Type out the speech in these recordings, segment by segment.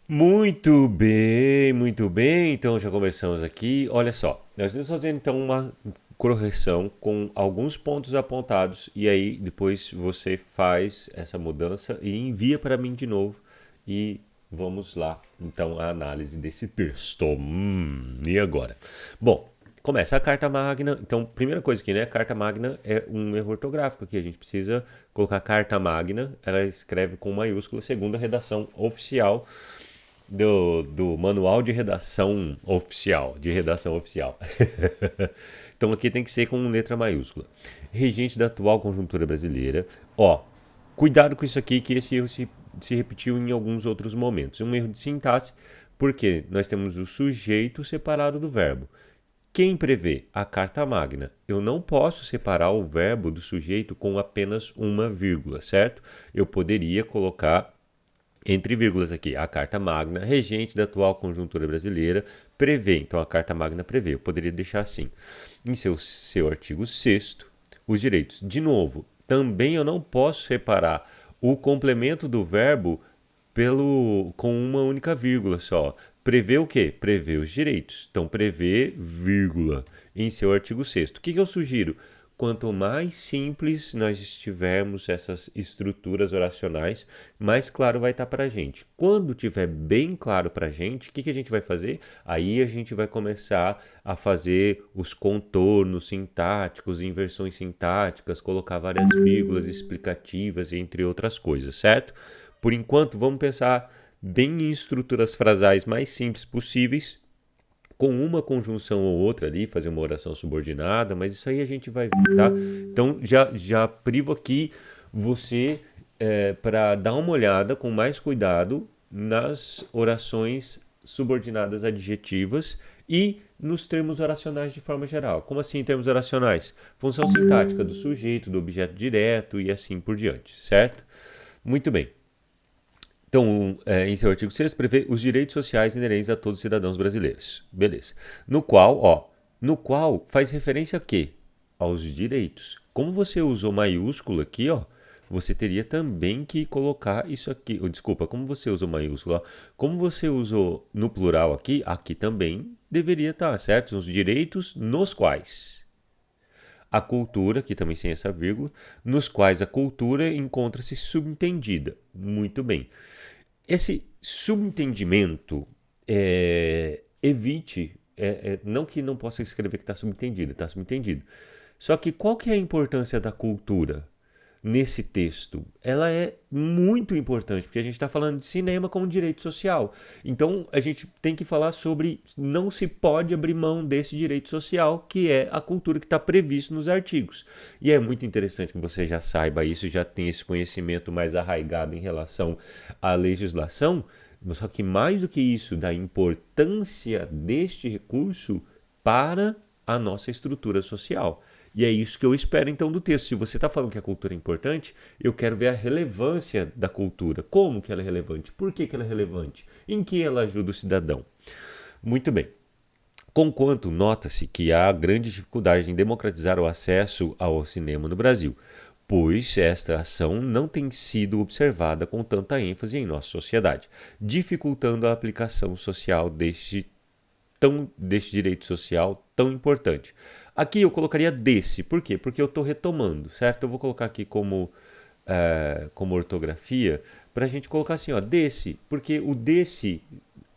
Muito bem, muito bem. Então já começamos aqui. Olha só, nós estamos fazendo então uma correção com alguns pontos apontados e aí depois você faz essa mudança e envia para mim de novo e vamos lá. Então a análise desse texto. E agora? Bom, começa a carta magna. Então, primeira coisa aqui, né? Carta magna é um erro ortográfico aqui. A gente precisa colocar carta magna. Ela escreve com maiúscula segundo a redação oficial do manual de redação oficial. De redação oficial. Então aqui tem que ser com letra maiúscula. Regente da atual conjuntura brasileira. Ó, cuidado com isso aqui, que esse erro se repetiu em alguns outros momentos. Um erro de sintaxe, porque nós temos o sujeito separado do verbo. Quem prevê? A carta magna. Eu não posso separar o verbo do sujeito com apenas uma vírgula, certo? Eu poderia colocar entre vírgulas aqui, a Carta Magna, regente da atual conjuntura brasileira, prevê. Então, a Carta Magna prevê. Eu poderia deixar assim. Em seu artigo 6º, os direitos. De novo, também eu não posso separar o complemento do verbo com uma única vírgula só. Prevê o quê? Prevê os direitos. Então, prevê, vírgula, em seu artigo 6º. O que eu sugiro? Quanto mais simples nós estivermos essas estruturas oracionais, mais claro vai estar para a gente. Quando tiver bem claro para a gente, o que a gente vai fazer? Aí a gente vai começar a fazer os contornos sintáticos, inversões sintáticas, colocar várias vírgulas explicativas, entre outras coisas, certo? Por enquanto, vamos pensar bem em estruturas frasais mais simples possíveis, com uma conjunção ou outra ali, fazer uma oração subordinada, mas isso aí a gente vai ver, tá? Então já privo aqui você para dar uma olhada com mais cuidado nas orações subordinadas adjetivas e nos termos oracionais de forma geral. Como assim termos oracionais? Função sintática do sujeito, do objeto direto e assim por diante, certo? Muito bem. Então, em seu artigo 6 prevê os direitos sociais inerentes a todos os cidadãos brasileiros. Beleza. No qual faz referência a quê? Aos direitos. Como você usou maiúsculo aqui, ó, você teria também que colocar isso aqui. Desculpa, como você usou maiúsculo, ó, como você usou no plural aqui também deveria estar, certo? Os direitos nos quais a cultura, que também sem essa vírgula, nos quais a cultura encontra-se subentendida. Muito bem. Esse subentendimento evite, não que não possa escrever que está subentendido. Só que qual que é a importância da cultura nesse texto? Ela é muito importante, porque a gente está falando de cinema como direito social. Então a gente tem que falar sobre não se pode abrir mão desse direito social, que é a cultura que está previsto nos artigos. E é muito interessante que você já saiba isso, já tenha esse conhecimento mais arraigado em relação à legislação, só que mais do que isso, da importância deste recurso para a nossa estrutura social. E é isso que eu espero então do texto. Se você está falando que a cultura é importante, eu quero ver a relevância da cultura. Como que ela é relevante? Por que ela é relevante? Em que ela ajuda o cidadão? Muito bem. Conquanto nota-se que há grande dificuldade em democratizar o acesso ao cinema no Brasil, pois esta ação não tem sido observada com tanta ênfase em nossa sociedade, dificultando a aplicação social deste direito social tão importante. Aqui eu colocaria desse, por quê? Porque eu estou retomando, certo? Eu vou colocar aqui como ortografia, para a gente colocar assim, ó, desse, porque o desse,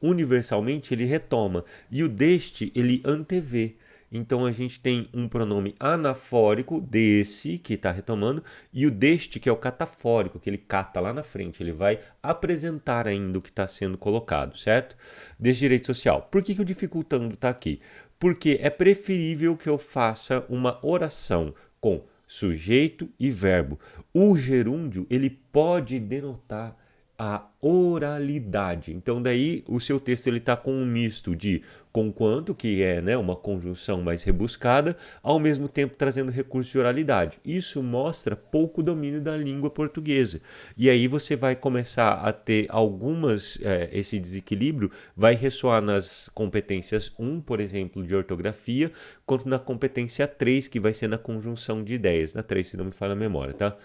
universalmente, ele retoma, e o deste, ele antevê. Então a gente tem um pronome anafórico, desse, que está retomando, e o deste, que é o catafórico, que ele cata lá na frente, ele vai apresentar ainda o que está sendo colocado, certo? Desse direito social. Por que o dificultando está aqui? Porque é preferível que eu faça uma oração com sujeito e verbo. O gerúndio, ele pode denotar a oralidade. Então daí o seu texto ele está com um misto de conquanto, que é, né, uma conjunção mais rebuscada, ao mesmo tempo trazendo recurso de oralidade. Isso mostra pouco domínio da língua portuguesa. E aí você vai começar a ter esse desequilíbrio vai ressoar nas competências 1, por exemplo, de ortografia, quanto na competência 3, que vai ser na conjunção de ideias. Na 3, se não me falha a memória, tá?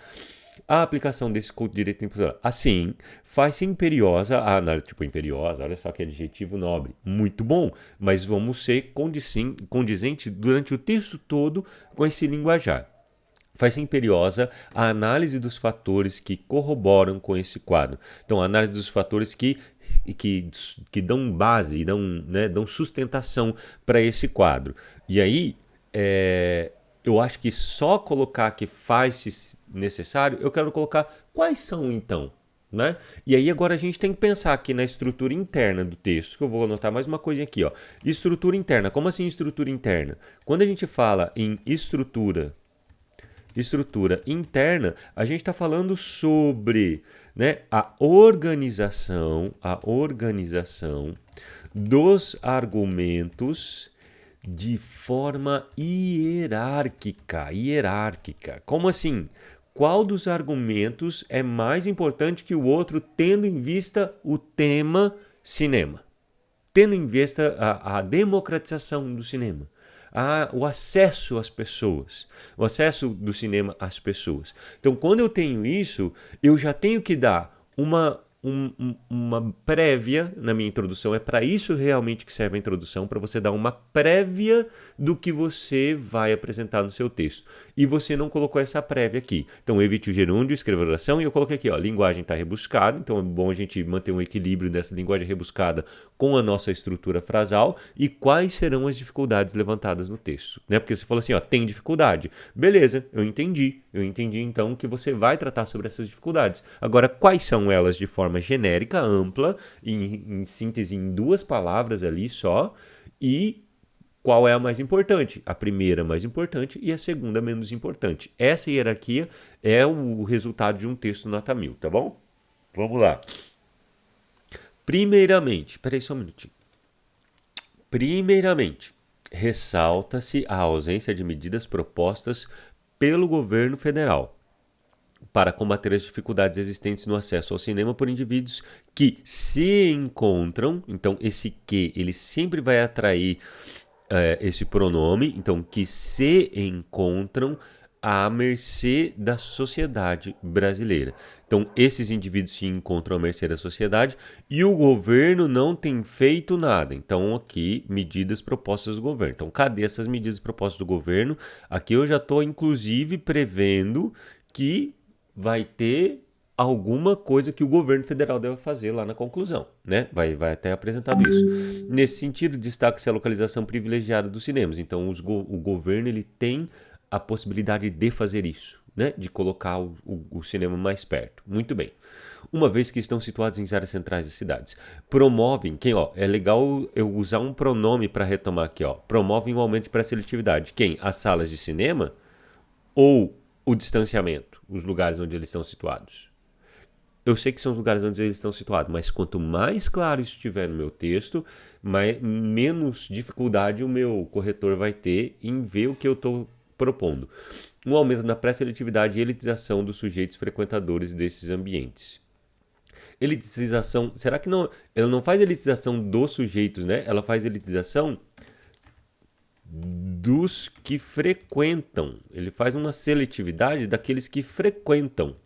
A aplicação desse direito institucional. Assim, faz-se imperiosa a análise, tipo imperiosa, olha só que adjetivo nobre, muito bom, mas vamos ser condizente durante o texto todo com esse linguajar. Faz-se imperiosa a análise dos fatores que corroboram com esse quadro. Então, a análise dos fatores que dão base, dão sustentação para esse quadro. E aí, eu acho que só colocar que faz-se necessário, eu quero colocar quais são então. Né? E aí agora a gente tem que pensar aqui na estrutura interna do texto, que eu vou anotar mais uma coisinha aqui. Ó. Estrutura interna. Como assim estrutura interna? Quando a gente fala em estrutura interna, a gente está falando sobre, né, a organização dos argumentos de forma hierárquica. Como assim? Qual dos argumentos é mais importante que o outro, tendo em vista o tema cinema? Tendo em vista a democratização do cinema, o acesso às pessoas, o acesso do cinema às pessoas. Então, quando eu tenho isso, eu já tenho que dar uma prévia na minha introdução. É para isso realmente que serve a introdução, para você dar uma prévia do que você vai apresentar no seu texto. E você não colocou essa prévia aqui. Então, evite o gerúndio, escreva a oração, e eu coloquei aqui, ó, linguagem está rebuscada, então é bom a gente manter um equilíbrio dessa linguagem rebuscada com a nossa estrutura frasal, e quais serão as dificuldades levantadas no texto. Né? Porque você falou assim, ó, tem dificuldade. Beleza, eu entendi então que você vai tratar sobre essas dificuldades. Agora, quais são elas de forma genérica, ampla, em síntese em 2 palavras ali só, e qual é a mais importante? A primeira mais importante e a segunda menos importante. Essa hierarquia é o resultado de um texto nota 1000, tá bom? Vamos lá. Primeiramente, peraí só um minutinho. Primeiramente, ressalta-se a ausência de medidas propostas pelo governo federal para combater as dificuldades existentes no acesso ao cinema por indivíduos que se encontram, então esse que ele sempre vai atrair esse pronome, então que se encontram à mercê da sociedade brasileira. Então esses indivíduos se encontram à mercê da sociedade e o governo não tem feito nada. Então aqui, medidas propostas do governo. Então cadê essas medidas propostas do governo? Aqui eu já estou inclusive prevendo que vai ter alguma coisa que o governo federal deve fazer lá na conclusão, né? Vai até apresentado isso. Nesse sentido, destaca-se a localização privilegiada dos cinemas. Então, o governo ele tem a possibilidade de fazer isso, né? De colocar o cinema mais perto. Muito bem. Uma vez que estão situados em áreas centrais das cidades. Promovem, é legal eu usar um pronome para retomar aqui, ó. Promovem o aumento de pré-seletividade. Quem? As salas de cinema ou o distanciamento, os lugares onde eles estão situados? Eu sei que são os lugares onde eles estão situados, mas quanto mais claro isso estiver no meu texto, menos dificuldade o meu corretor vai ter em ver o que eu estou propondo. Um aumento na pré-seletividade e elitização dos sujeitos frequentadores desses ambientes. Elitização, será que não? Ela não faz elitização dos sujeitos, né? Ela faz elitização dos que frequentam. Ele faz uma seletividade daqueles que frequentam.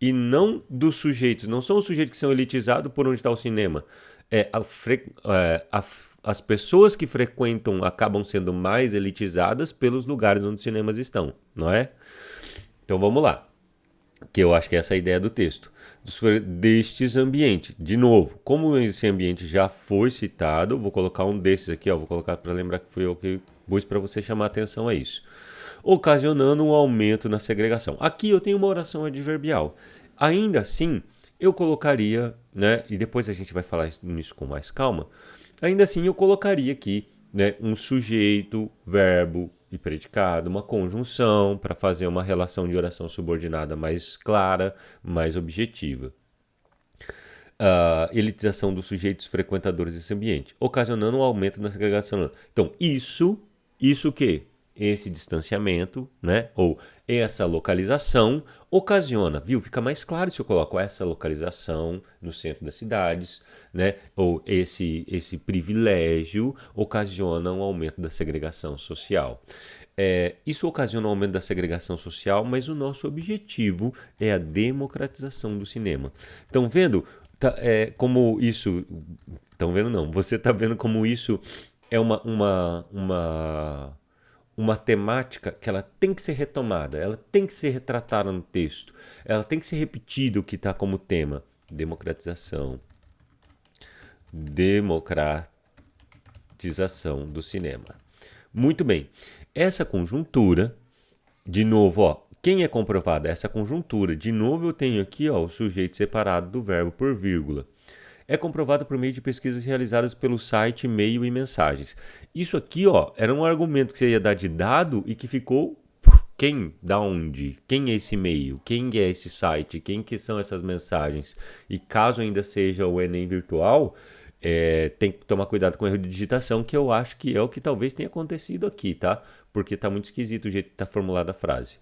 E não dos sujeitos. Não são os sujeitos que são elitizados por onde está o cinema. As pessoas que frequentam acabam sendo mais elitizadas pelos lugares onde os cinemas estão, não é? Então vamos lá. Que eu acho que essa é a ideia do texto. Destes ambientes. De novo, como esse ambiente já foi citado, vou colocar um desses aqui, ó, vou colocar para lembrar que foi eu que pus para você chamar a atenção a isso. Ocasionando um aumento na segregação. Aqui eu tenho uma oração adverbial. Ainda assim, eu colocaria, né, e depois a gente vai falar nisso com mais calma, ainda assim eu colocaria aqui, né, um sujeito, verbo e predicado, uma conjunção para fazer uma relação de oração subordinada mais clara, mais objetiva. Elitização dos sujeitos frequentadores desse ambiente, ocasionando um aumento na segregação. Então, isso o quê? Esse distanciamento, né, ou essa localização ocasiona, viu? Fica mais claro se eu coloco essa localização no centro das cidades, né, ou esse privilégio ocasiona um aumento da segregação social. Isso ocasiona um aumento da segregação social, mas o nosso objetivo é a democratização do cinema. Estão vendo como isso... Estão vendo não, você está vendo como isso é uma temática que ela tem que ser retomada, ela tem que ser retratada no texto, ela tem que ser repetida o que está como tema. Democratização do cinema. Muito bem. Essa conjuntura, de novo, ó, quem é comprovada? Essa conjuntura, de novo eu tenho aqui ó, o sujeito separado do verbo por vírgula. É comprovada por meio de pesquisas realizadas pelo site e-mail e mensagens. Isso aqui ó, era um argumento que você ia dar de dado e que ficou quem, da onde, quem é esse e-mail, quem é esse site, quem que são essas mensagens. E caso ainda seja o Enem virtual, tem que tomar cuidado com o erro de digitação, que eu acho que é o que talvez tenha acontecido aqui, tá? Porque tá muito esquisito o jeito que tá formulada a frase.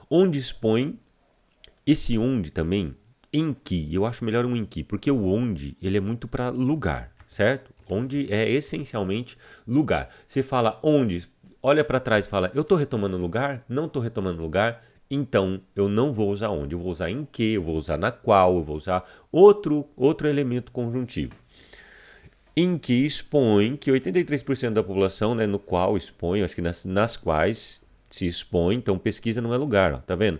Onde expõe, esse onde também, em que, eu acho melhor um em que, porque o onde, ele é muito para lugar, certo? Onde é essencialmente lugar. Você fala onde, olha para trás e fala, eu tô retomando lugar? Não tô retomando lugar? Então, eu não vou usar onde, eu vou usar em que, eu vou usar na qual, eu vou usar outro elemento conjuntivo. Em que expõe que 83% da população, né, no qual expõe, acho que nas quais se expõe, então pesquisa não é lugar, ó, tá vendo?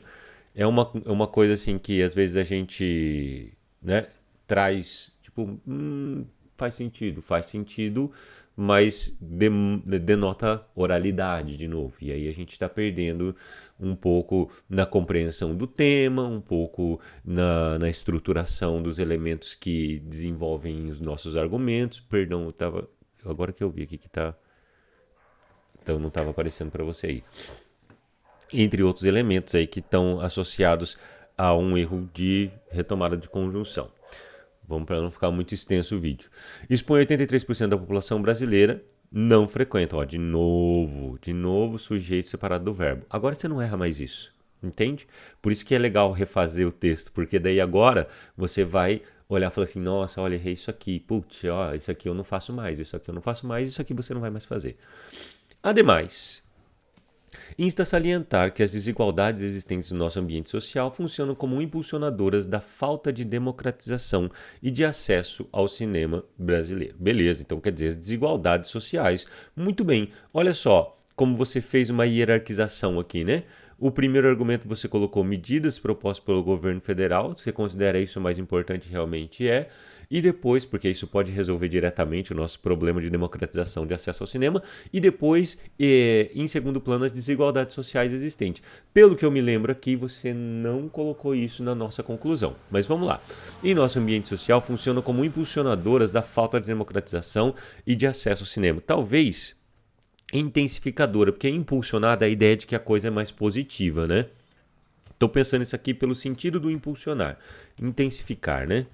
É uma coisa assim que às vezes a gente, né, traz, tipo, faz sentido, mas denota oralidade de novo. E aí a gente está perdendo um pouco na compreensão do tema, um pouco na estruturação dos elementos que desenvolvem os nossos argumentos. Perdão, agora que eu vi aqui que tá... Então não estava aparecendo para você aí. Entre outros elementos aí que estão associados a um erro de retomada de conjunção. Vamos para não ficar muito extenso o vídeo. Expõe 83% da população brasileira não frequenta. Ó, de novo sujeito separado do verbo. Agora você não erra mais isso, entende? Por isso que é legal refazer o texto, porque daí agora você vai olhar e falar assim, nossa, olha, errei isso aqui. Putz, ó, isso aqui eu não faço mais, isso aqui eu não faço mais, isso aqui você não vai mais fazer. Ademais, insta a salientar que as desigualdades existentes no nosso ambiente social funcionam como impulsionadoras da falta de democratização e de acesso ao cinema brasileiro. Beleza, então quer dizer, as desigualdades sociais. Muito bem, olha só como você fez uma hierarquização aqui, né? O primeiro argumento você colocou medidas propostas pelo governo federal, você considera isso o mais importante, realmente é. E depois, porque isso pode resolver diretamente o nosso problema de democratização de acesso ao cinema, e depois, em segundo plano, as desigualdades sociais existentes. Pelo que eu me lembro aqui, você não colocou isso na nossa conclusão. Mas vamos lá. Em nosso ambiente social, funciona como impulsionadoras da falta de democratização e de acesso ao cinema. Talvez intensificadora, porque impulsionada é a ideia de que a coisa é mais positiva, né? Estou pensando isso aqui pelo sentido do impulsionar. Intensificar, né?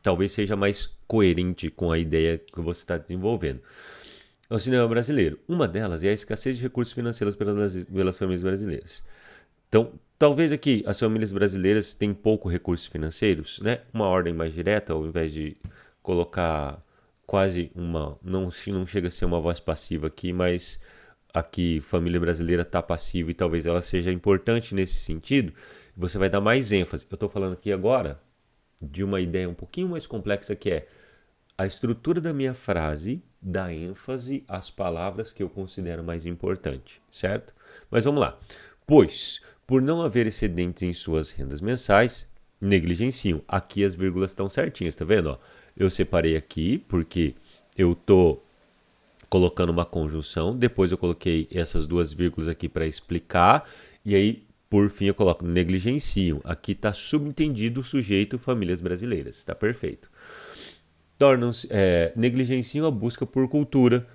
Talvez seja mais coerente com a ideia que você está desenvolvendo. O cinema brasileiro. Uma delas é a escassez de recursos financeiros pelas famílias brasileiras. Então, talvez aqui as famílias brasileiras têm pouco recursos financeiros, né? Uma ordem mais direta, ao invés de colocar quase uma... Não chega a ser uma voz passiva aqui, mas aqui família brasileira está passiva e talvez ela seja importante nesse sentido. Você vai dar mais ênfase. Eu estou falando aqui agora de uma ideia um pouquinho mais complexa que é a estrutura da minha frase dá ênfase às palavras que eu considero mais importantes, certo? Mas vamos lá. Pois, por não haver excedentes em suas rendas mensais, negligenciam. Aqui as vírgulas estão certinhas, tá vendo? Ó, eu separei aqui porque eu tô colocando uma conjunção, depois eu coloquei essas duas vírgulas aqui para explicar, e aí por fim, eu coloco negligenciam. Aqui está subentendido o sujeito famílias brasileiras. Está perfeito. Negligenciam a busca por cultura,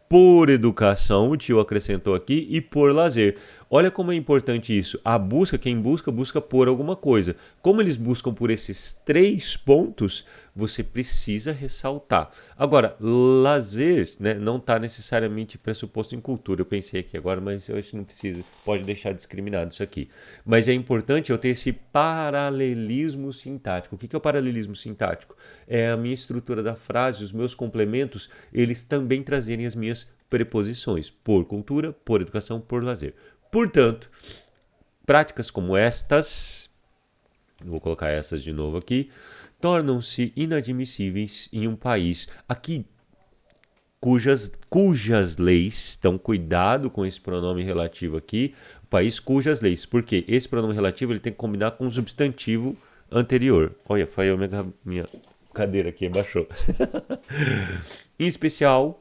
por educação, o tio acrescentou aqui, e por lazer. Olha como é importante isso. A busca, quem busca, busca por alguma coisa. Como eles buscam por esses 3 pontos, você precisa ressaltar. Agora, lazer, né, não está necessariamente pressuposto em cultura. Eu pensei aqui agora, mas eu acho que não precisa. Pode deixar discriminado isso aqui. Mas é importante eu ter esse paralelismo sintático. O que é o paralelismo sintático? É a minha estrutura da frase, os meus complementos, eles também trazerem as minhas preposições, por cultura, por educação, por lazer. Portanto, práticas como estas, vou colocar essas de novo aqui, tornam-se inadmissíveis em um país aqui cujas leis, então cuidado com esse pronome relativo aqui, o país cujas leis, porque esse pronome relativo ele tem que combinar com o substantivo anterior. Olha, falhou minha cadeira aqui, baixou. Em especial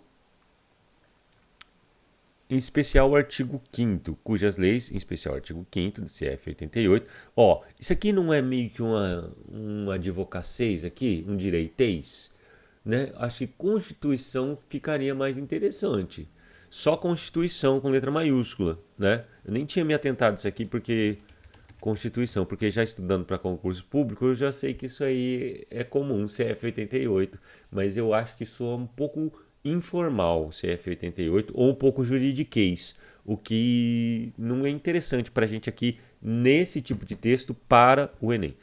o artigo 5º, cujas leis, em especial o artigo 5º do CF 88. Ó, isso aqui não é meio que um advocacês aqui, um direitês? Né? Acho que Constituição ficaria mais interessante. Só Constituição com letra maiúscula, né? Eu nem tinha me atentado isso aqui porque Constituição, porque já estudando para concurso público, eu já sei que isso aí é comum, CF 88, mas eu acho que soa um pouco informal, CF 88, ou um pouco juridiquês, o que não é interessante para a gente aqui nesse tipo de texto para o Enem.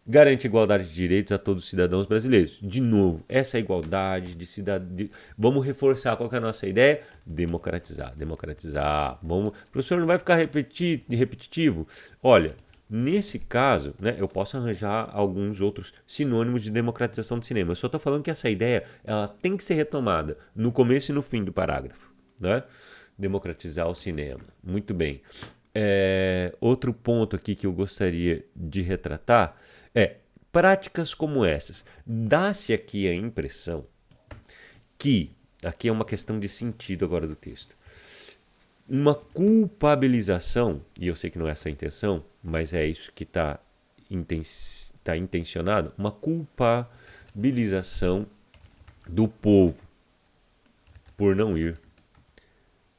Garante igualdade de direitos a todos os cidadãos brasileiros. De novo, essa igualdade de cidadão. Vamos reforçar qual que é a nossa ideia? Democratizar. O professor não vai ficar repetitivo? Olha, nesse caso, né, eu posso arranjar alguns outros sinônimos de democratização do cinema. Eu só estou falando que essa ideia ela tem que ser retomada no começo e no fim do parágrafo. Né? Democratizar o cinema. Muito bem. Outro ponto aqui que eu gostaria de retratar é práticas como essas. Dá-se aqui a impressão que, aqui é uma questão de sentido agora do texto, uma culpabilização, e eu sei que não é essa a intenção, mas é isso que está intencionado, uma culpabilização do povo por não ir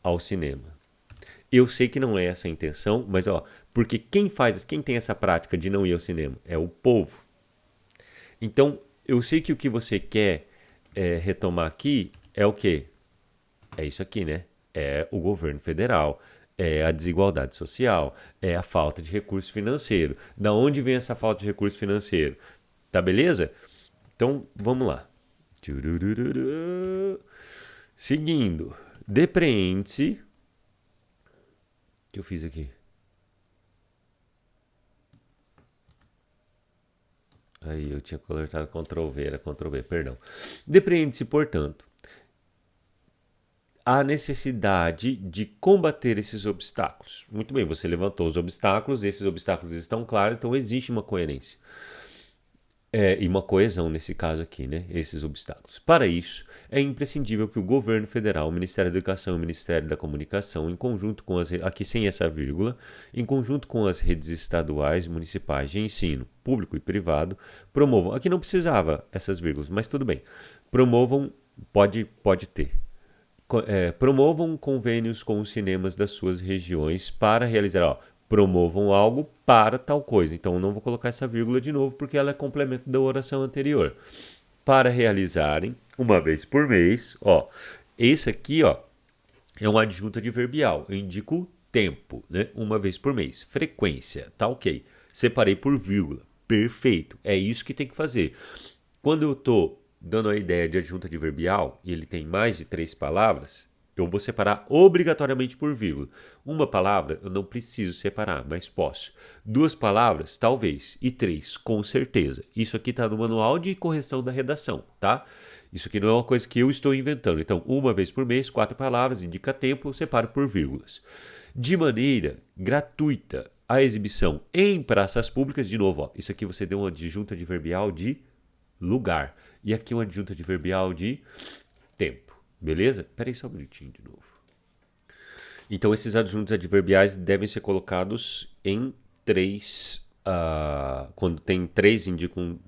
ao cinema. Eu sei que não é essa a intenção, mas porque quem tem essa prática de não ir ao cinema é o povo. Então, eu sei que o que você quer retomar aqui é o quê? É isso aqui, né? É o governo federal, é a desigualdade social, é a falta de recurso financeiro. Da onde vem essa falta de recurso financeiro? Tá beleza? Então, vamos lá. Seguindo, depreende-se. O que eu fiz aqui? Aí eu tinha coletado Ctrl+V, era Ctrl+V, perdão. Depreende-se, portanto, a necessidade de combater esses obstáculos. Muito bem, você levantou os obstáculos, esses obstáculos estão claros, então existe uma coerência. E uma coesão nesse caso aqui, né? Esses obstáculos. Para isso, é imprescindível que o governo federal, o Ministério da Educação e o Ministério da Comunicação, em conjunto com aqui sem essa vírgula, em conjunto com as redes estaduais e municipais de ensino, público e privado, promovam, aqui não precisava essas vírgulas, mas tudo bem, promovam, pode ter, promovam convênios com os cinemas das suas regiões para realizar, promovam algo para tal coisa. Então, eu não vou colocar essa vírgula de novo, porque ela é complemento da oração anterior. Para realizarem, uma vez por mês, esse aqui, é uma adjunta adverbial. Eu indico tempo, né? Uma vez por mês. Frequência, tá ok. Separei por vírgula. Perfeito. É isso que tem que fazer. Quando eu estou dando a ideia de adjunta adverbial, e ele tem mais de 3 palavras, eu vou separar obrigatoriamente por vírgula. Uma palavra eu não preciso separar, mas posso. 2 palavras, talvez. E 3, com certeza. Isso aqui está no manual de correção da redação, tá? Isso aqui não é uma coisa que eu estou inventando. Então, uma vez por mês, 4 palavras, indica tempo, eu separo por vírgulas. De maneira gratuita, a exibição em praças públicas, de novo, isso aqui você deu uma adjunta adverbial de lugar. E aqui uma adjunta adverbial de tempo. Beleza? Peraí só um minutinho de novo. Então, esses adjuntos adverbiais devem ser colocados em 3. Quando tem 3, indicam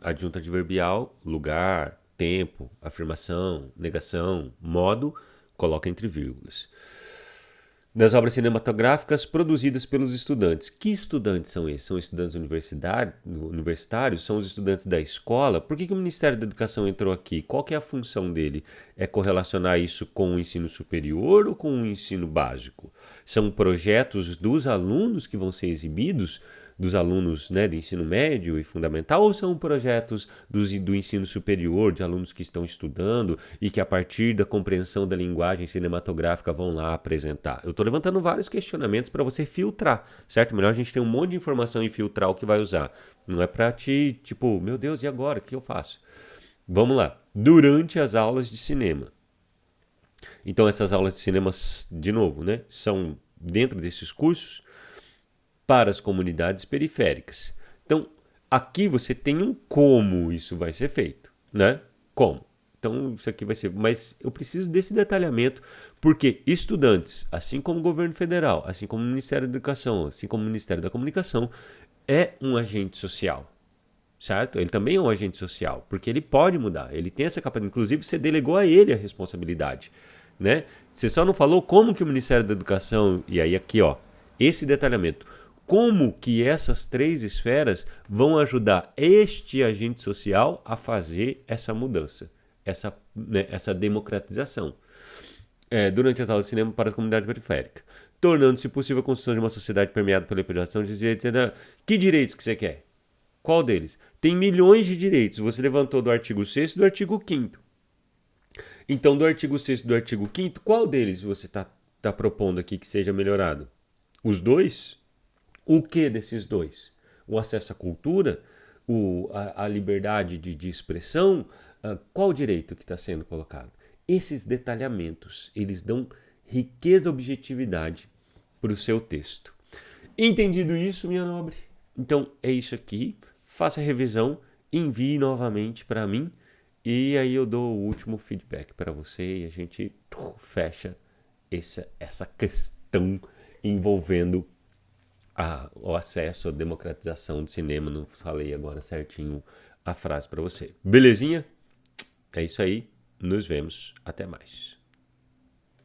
adjunto adverbial, lugar, tempo, afirmação, negação, modo, coloca entre vírgulas. Nas obras cinematográficas produzidas pelos estudantes. Que estudantes são esses? São estudantes universitários? São os estudantes da escola? Por que o Ministério da Educação entrou aqui? Qual que é a função dele? É correlacionar isso com o ensino superior ou com o ensino básico? São projetos dos alunos que vão ser exibidos? dos alunos, né, do ensino médio e fundamental, ou são projetos do ensino superior, de alunos que estão estudando e que a partir da compreensão da linguagem cinematográfica vão lá apresentar? Eu estou levantando vários questionamentos para você filtrar, certo? Melhor a gente ter um monte de informação e filtrar o que vai usar. Não é para te, tipo, meu Deus, e agora? O que eu faço? Vamos lá. Durante as aulas de cinema. Então, essas aulas de cinema, de novo, né, são dentro desses cursos para as comunidades periféricas. Então, aqui você tem um como isso vai ser feito, né? Como? Então, isso aqui vai ser... Mas eu preciso desse detalhamento, porque estudantes, assim como o governo federal, assim como o Ministério da Educação, assim como o Ministério da Comunicação, é um agente social. Certo? Ele também é um agente social, porque ele pode mudar, ele tem essa capacidade. Inclusive, você delegou a ele a responsabilidade, né? Você só não falou como que o Ministério da Educação, e aí aqui, ó, esse detalhamento, como que essas três esferas vão ajudar este agente social a fazer essa mudança, essa democratização. Durante as aulas de cinema para a comunidade periférica, tornando-se possível a construção de uma sociedade permeada pela efetivação de direitos. Que direitos que você quer? Qual deles? Tem milhões de direitos. Você levantou do artigo 6º e do artigo 5º. Então, do artigo 6º e do artigo 5º, qual deles você tá propondo aqui que seja melhorado? Os dois? O que desses dois? O acesso à cultura? A liberdade de expressão? Qual direito que está sendo colocado? Esses detalhamentos, eles dão riqueza e objetividade para o seu texto. Entendido isso, minha nobre? Então, é isso aqui. Faça a revisão, envie novamente para mim e aí eu dou o último feedback para você e a gente fecha essa questão envolvendo o acesso à democratização de cinema. Não falei agora certinho a frase para você. Belezinha? É isso aí. Nos vemos. Até mais.